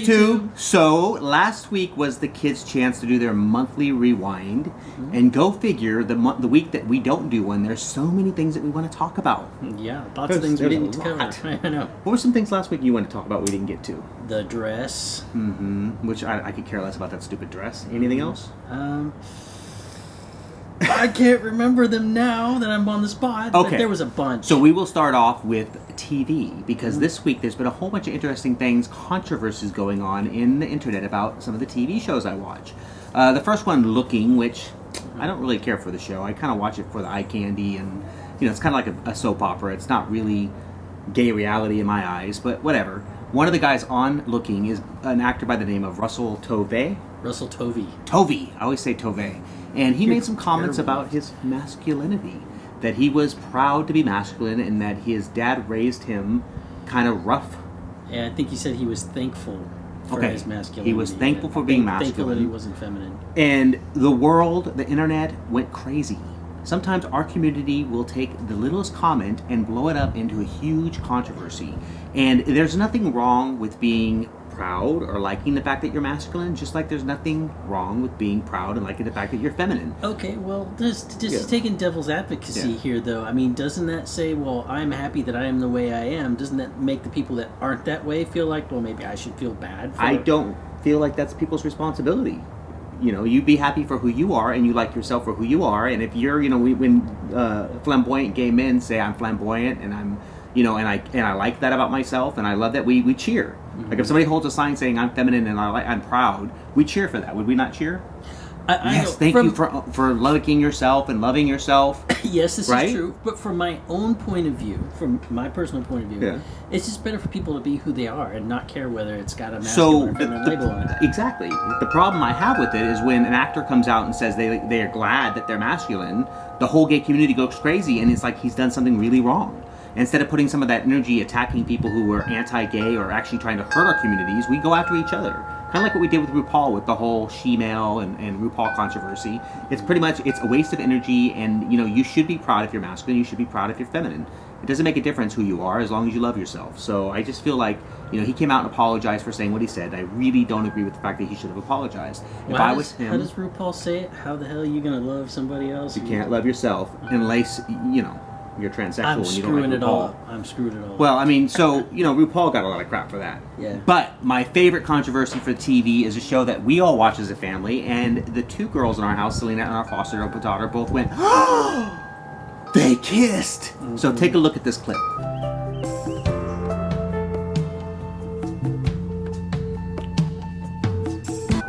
YouTube. So last week was the kids' chance to do their monthly rewind, and go figure, the week that we don't do one, there's so many things that we want to talk about. Yeah, lots of things we didn't cover. I know. What were some things last week you wanted to talk about we didn't get to? The dress. Which I could care less about that stupid dress. Anything else? I can't remember them now that I'm on the spot. Okay. But there was a bunch. So we will start off with TV, because this week there's been a whole bunch of interesting things, controversies going on in the internet about some of the TV shows I watch. The first one, Looking, which I don't really care for the show. I kind of watch it for the eye candy, and it's kind of like a soap opera. It's not really gay reality in my eyes, but whatever. One of the guys on Looking is an actor by the name of Russell Tovey. Russell Tovey. Tovey. I always say Tovey. And he made some comments about his masculinity, that he was proud to be masculine and that his dad raised him kind of rough. Yeah, I think he said he was thankful for his masculinity. He was thankful for being masculine. Thankful that he wasn't feminine. And the world, the internet, went crazy. Sometimes our community will take the littlest comment and blow it up into a huge controversy. And there's nothing wrong with being proud or liking the fact that you're masculine, just like there's nothing wrong with being proud and liking the fact that you're feminine. Okay, well, just taking devil's advocacy here, though. I mean, doesn't that say, well, I'm happy that I am the way I am? Doesn't that make the people that aren't that way feel like, well, maybe I should feel bad for I don't feel like that's people's responsibility. You be happy for who you are, and you like yourself for who you are. And if you're, when flamboyant gay men say I'm flamboyant, and I'm, and I like that about myself, and I love that, we cheer. Like if somebody holds a sign saying I'm feminine and I'm proud, we cheer for that. Would we not cheer? Yes, thank you for liking yourself and loving yourself. Yes, this is true. But from my own point of view, from my personal point of view, it's just better for people to be who they are and not care whether it's got a masculine or feminine label on it. Exactly. The problem I have with it is when an actor comes out and says they are glad that they're masculine, the whole gay community goes crazy, and it's like he's done something really wrong. Instead of putting some of that energy attacking people who are anti-gay or actually trying to hurt our communities, we go after each other. Kind of like what we did with RuPaul with the whole she-male and RuPaul controversy. It's pretty much, it's a waste of energy, and you should be proud if you're masculine, you should be proud if you're feminine. It doesn't make a difference who you are as long as you love yourself. So I just feel like, he came out and apologized for saying what he said. I really don't agree with the fact that he should have apologized. Well, if I was him... How does RuPaul say it? How the hell are you going to love somebody else? You can't love yourself unless, you're transsexual and you don't like RuPaul. I'm screwing it all. Well, I mean, so, RuPaul got a lot of crap for that. Yeah. But my favorite controversy for TV is a show that we all watch as a family, and the two girls in our house, Selena and our foster daughter, both went, oh, they kissed! So take a look at this clip.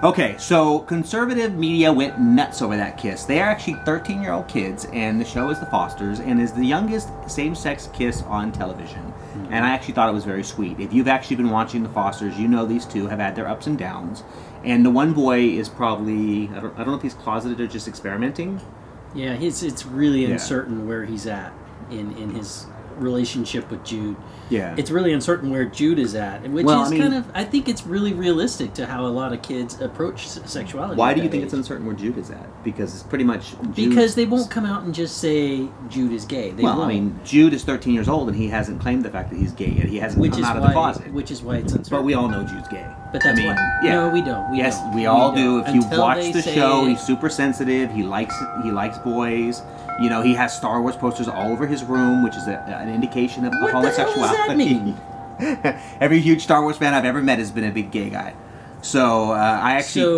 Okay, so conservative media went nuts over that kiss. They are actually 13-year-old kids, and the show is The Fosters, and is the youngest same-sex kiss on television. And I actually thought it was very sweet. If you've actually been watching The Fosters, you know these two have had their ups and downs. And the one boy is probably, I don't know if he's closeted or just experimenting. Yeah, it's really uncertain where he's at in his relationship with Jude. Yeah. It's really uncertain where Jude is at, which I think it's really realistic to how a lot of kids approach sexuality. Why do you think it's uncertain where Jude is at? Because it's pretty much... Because they won't come out and just say Jude is gay. They won't. I mean, Jude is 13 years old and he hasn't claimed the fact that he's gay yet. He hasn't come out of the closet. Which is why it's uncertain. But we all know Jude's gay. But that's why. Yeah. No, we don't. We all do. If you watch the show, he's super sensitive. He likes boys. He has Star Wars posters all over his room, which is an indication of homosexuality. What the hell does that mean? Every huge Star Wars fan I've ever met has been a big gay guy. So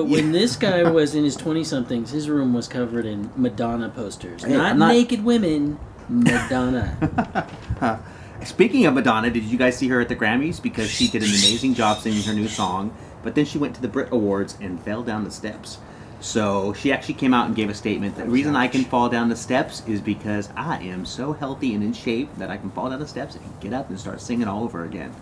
when this guy was in his 20-somethings, his room was covered in Madonna posters. Not naked women, Madonna. Speaking of Madonna, did you guys see her at the Grammys? Because she did an amazing job singing her new song, but then she went to the Brit Awards and fell down the steps. So she actually came out and gave a statement. The reason I can fall down the steps is because I am so healthy and in shape that I can fall down the steps and get up and start singing all over again.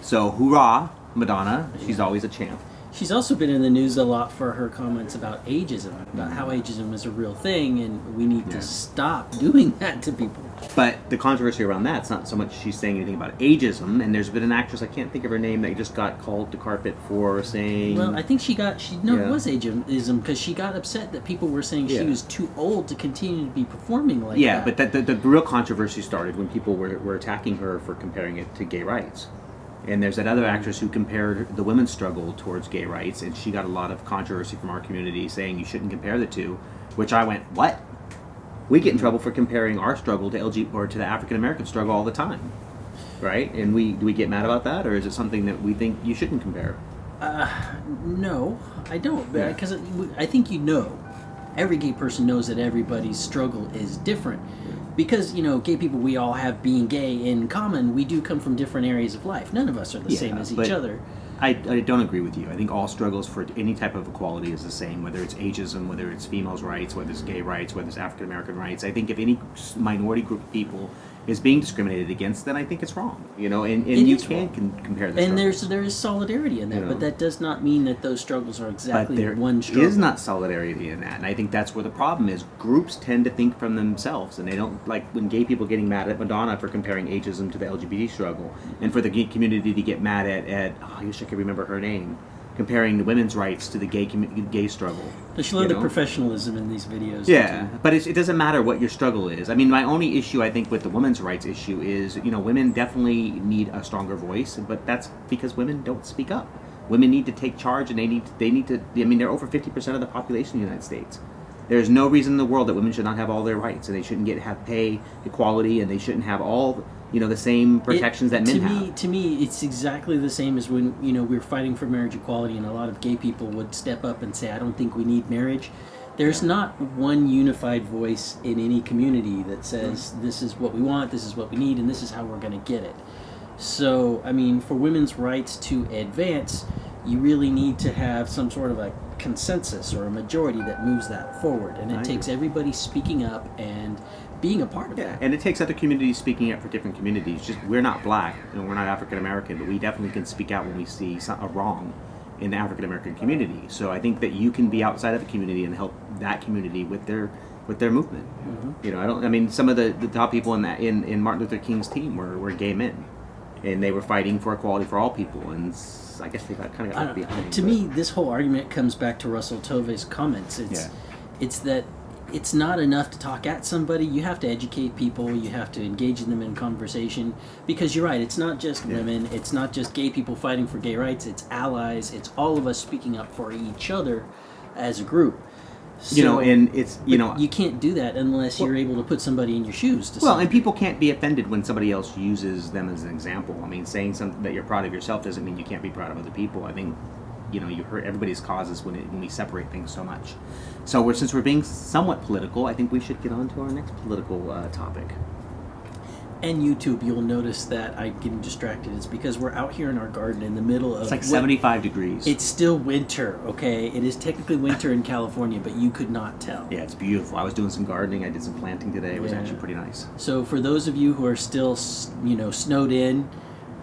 So hoorah, Madonna. She's always a champ. She's also been in the news a lot for her comments about ageism, about how ageism is a real thing and we need to stop doing that to people. But the controversy around that, it's not so much she's saying anything about ageism, and there's been an actress, I can't think of her name, that just got called to carpet for saying... Well, I think it was ageism, because she got upset that people were saying she was too old to continue to be performing like that. Yeah, but the real controversy started when people were attacking her for comparing it to gay rights. And there's that other actress who compared the women's struggle towards gay rights, and she got a lot of controversy from our community saying you shouldn't compare the two, which I went, what? We get in trouble for comparing our struggle to to the African American struggle all the time, right? And do we get mad about that, or is it something that we think you shouldn't compare? No, I don't, Yeah. because I think every gay person knows that everybody's struggle is different. Because, gay people, we all have being gay in common. We do come from different areas of life. None of us are the same as each other. I don't agree with you. I think all struggles for any type of equality is the same, whether it's ageism, whether it's females' rights, whether it's gay rights, whether it's African American rights. I think if any minority group of people is being discriminated against, then I think it's wrong. And you can't compare the and struggles. there is solidarity in that, but that does not mean that those struggles are exactly But there one struggle. is not solidarity in that, and I think that's where the problem is. Groups tend to think from themselves, and they don't like when gay people getting mad at Madonna for comparing ageism to the LGBT struggle, and for the gay community to get mad at I wish I could remember her name, comparing the women's rights to the gay struggle. But you love the professionalism in these videos. Yeah, but it doesn't matter what your struggle is. I mean, my only issue, I think, with the women's rights issue is, women definitely need a stronger voice, but that's because women don't speak up. Women need to take charge, and they need to. I mean, they're over 50% of the population in the United States. There's no reason in the world that women should not have all their rights, and they shouldn't have pay equality, and they shouldn't have all the same protections that men have. To me, it's exactly the same as when we're fighting for marriage equality, and a lot of gay people would step up and say, "I don't think we need marriage." There's not one unified voice in any community that says this is what we want, this is what we need, and this is how we're going to get it. So, I mean, for women's rights to advance, you really need to have some sort of a consensus or a majority that moves that forward, and it takes everybody speaking up and being a part of that. And it takes other communities speaking up for different communities. Just we're not black and we're not African American, but we definitely can speak out when we see a wrong in the African American community. So I think that you can be outside of the community and help that community with their movement. Mm-hmm. Some of the top people in Martin Luther King's team were gay men, and they were fighting for equality for all people. And I guess they got left behind. To me, this whole argument comes back to Russell Tovey's comments. It's that it's not enough to talk at somebody. You have to educate people. You have to engage them in conversation. Because you're right, it's not just women. It's not just gay people fighting for gay rights. It's allies. It's all of us speaking up for each other as a group. So, you can't do that unless you're able to put somebody in your shoes. And people can't be offended when somebody else uses them as an example. I mean, saying something that you're proud of yourself doesn't mean you can't be proud of other people. I think, you hurt everybody's causes when we separate things so much. So since we're being somewhat political, I think we should get on to our next political topic. And YouTube, you'll notice that I'm getting distracted. It's because we're out here in our garden in the middle of... It's like 75 degrees. It's still winter, okay? It is technically winter in California, but you could not tell. Yeah, it's beautiful. I was doing some gardening. I did some planting today. It was actually pretty nice. So for those of you who are still, snowed in,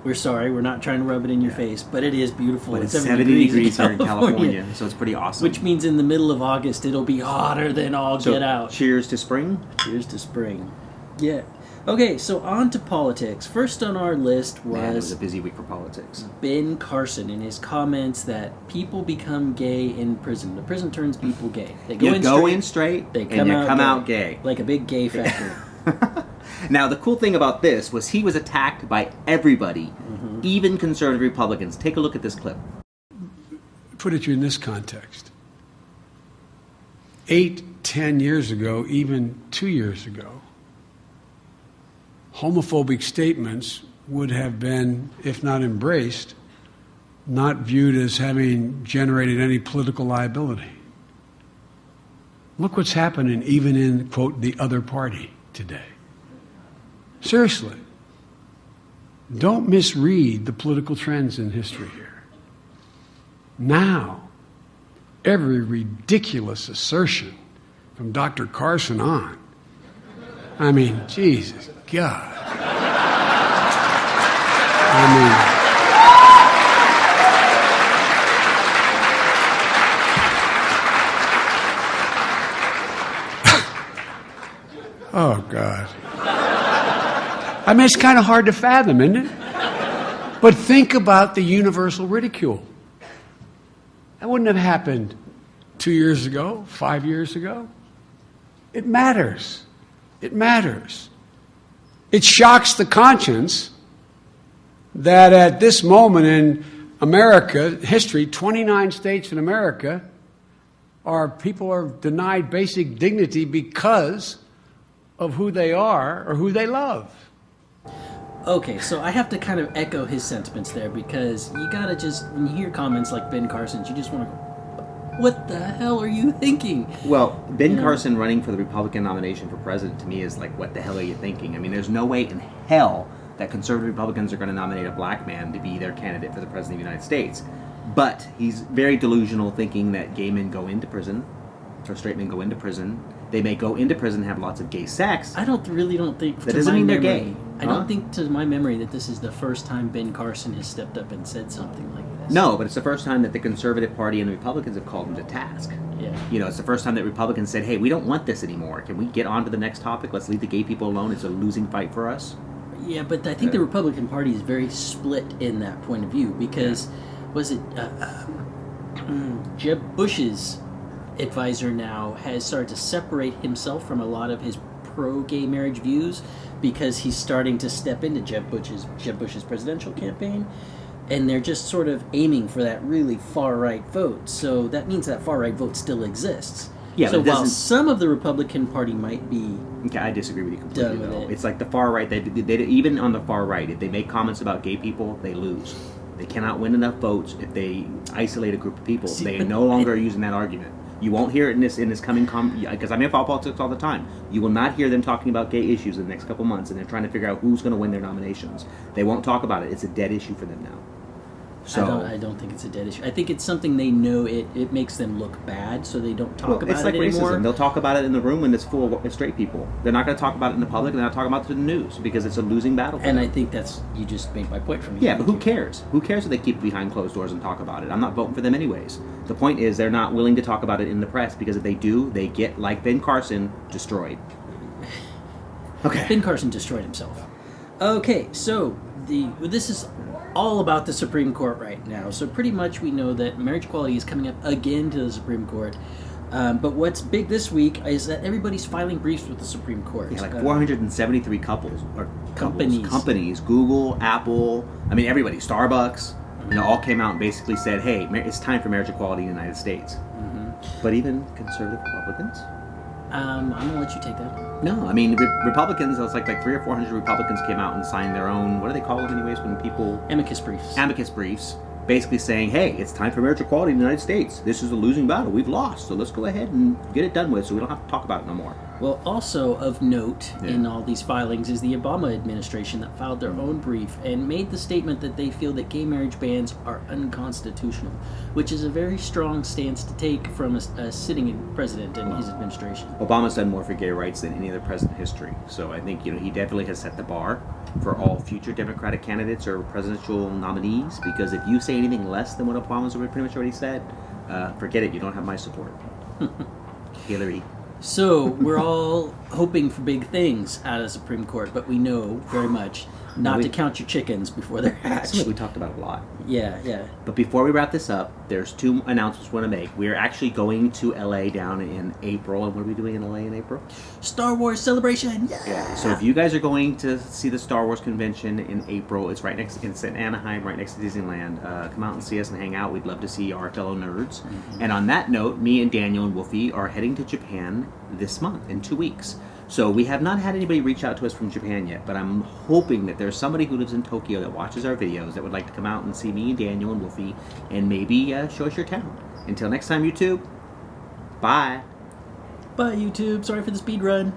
we're sorry. We're not trying to rub it in your face, but it is beautiful. But it's 70 degrees here in California, so it's pretty awesome. Which means in the middle of August, it'll be hotter than all get out. Cheers to spring. Cheers to spring. Yeah. Okay, so on to politics. First on our list was... Man, it was a busy week for politics. Ben Carson in his comments that people become gay in prison. The prison turns people gay. They go in straight, they come out gay. Like a big gay factory. Now, the cool thing about this was he was attacked by everybody, even conservative Republicans. Take a look at this clip. Put it in this context. 8, 10 years ago, even 2 years ago, homophobic statements would have been, if not embraced, not viewed as having generated any political liability. Look what's happening even in, quote, the other party today. Seriously. Don't misread the political trends in history here. Now, every ridiculous assertion from Dr. Carson on, I mean, Jesus God. Oh, God. I mean, it's kind of hard to fathom, isn't it? But think about the universal ridicule. That wouldn't have happened 2 years ago, 5 years ago. It matters. It matters. It shocks the conscience that at this moment in America history, 29 states in America, people are denied basic dignity because of who they are or who they love. Okay, so I have to kind of echo his sentiments there, because you gotta just, when you hear comments like Ben Carson's, you just want to go, what the hell are you thinking? Well, Ben Carson running for the Republican nomination for president to me is like, what the hell are you thinking? I mean, there's no way in hell that conservative Republicans are going to nominate a black man to be their candidate for the president of the United States. But he's very delusional, thinking that gay men go into prison, or straight men go into prison. They may go into prison and have lots of gay sex. I don't think that doesn't mean they're gay. I don't think, to my memory, that this is the first time Ben Carson has stepped up and said something like this. No, but it's the first time that the Conservative Party and the Republicans have called him to task. Yeah. You know, it's the first time that Republicans said, hey, we don't want this anymore. Can we get on to the next topic? Let's leave the gay people alone. It's a losing fight for us. Yeah, but I think the Republican Party is very split in that point of view, because, was it Jeb Bush's advisor now has started to separate himself from a lot of his pro-gay marriage views, because he's starting to step into Jeb Bush's presidential campaign, and they're just sort of aiming for that really far-right vote. So that means that far-right vote still exists. Yeah, so but while some of the Republican Party might be okay, I disagree with you completely, done with though. it. It's like the far right. They even on the far right, if they make comments about gay people, they lose. They cannot win enough votes if they isolate a group of people. See, they but no longer are using that argument. You won't hear it in this coming because I'm in politics all the time. You will not hear them talking about gay issues in the next couple months, and they're trying to figure out who's going to win their nominations. They won't talk about it. It's a dead issue for them now. So I don't think it's a dead issue. I think it's something they know it makes them look bad, so they don't talk about it's like it anymore. racism. They'll talk about it in the room when it's full of straight people. They're not going to talk about it in the public. They're not talking about it in the news because it's a losing battle for And them. I think that's, you just made my point for me. Yeah, but who cares? Who cares if they keep it behind closed doors and talk about it? I'm not voting for them anyways. The point is they're not willing to talk about it in the press, because if they do, they get, like Ben Carson, destroyed. Okay. Ben Carson destroyed himself. Okay, so this is all about the Supreme Court right now. So pretty much we know that marriage equality is coming up again to the Supreme Court. But what's big this week is that everybody's filing briefs with the Supreme Court. Yeah, like 473 companies, Google, Apple, I mean everybody, Starbucks, all came out and basically said, hey, it's time for marriage equality in the United States. Mm-hmm. But even conservative Republicans? I'm going to let you take that. No, I mean, Republicans, it was like 300 or 400 Republicans came out and signed their own, what do they call them anyways, when people... Amicus briefs. Amicus briefs, basically saying, hey, it's time for marriage equality in the United States. This is a losing battle. We've lost, so let's go ahead and get it done with so we don't have to talk about it no more. Well, also of note in all these filings is the Obama administration that filed their own brief and made the statement that they feel that gay marriage bans are unconstitutional, which is a very strong stance to take from a sitting president and his administration. Obama's done more for gay rights than any other president in history, so I think he definitely has set the bar for all future Democratic candidates or presidential nominees, because if you say anything less than what Obama's pretty much already said, forget it, you don't have my support. Hillary. So we're all hoping for big things out of the Supreme Court, but we know very much not to count your chickens before they're hatched. Something we talked about a lot. Yeah. But before we wrap this up, there's two announcements we want to make. We're actually going to LA down in April. And what are we doing in LA in April? Star Wars celebration. Yeah. So if you guys are going to see the Star Wars convention in April, it's it's in Anaheim, right next to Disneyland. Come out and see us and hang out. We'd love to see our fellow nerds. Mm-hmm. And on that note, me and Daniel and Wolfie are heading to Japan this month, in 2 weeks. So we have not had anybody reach out to us from Japan yet, but I'm hoping that there's somebody who lives in Tokyo that watches our videos that would like to come out and see me and Daniel and Wolfie and maybe show us your town. Until next time, YouTube, bye. Bye, YouTube. Sorry for the speed run.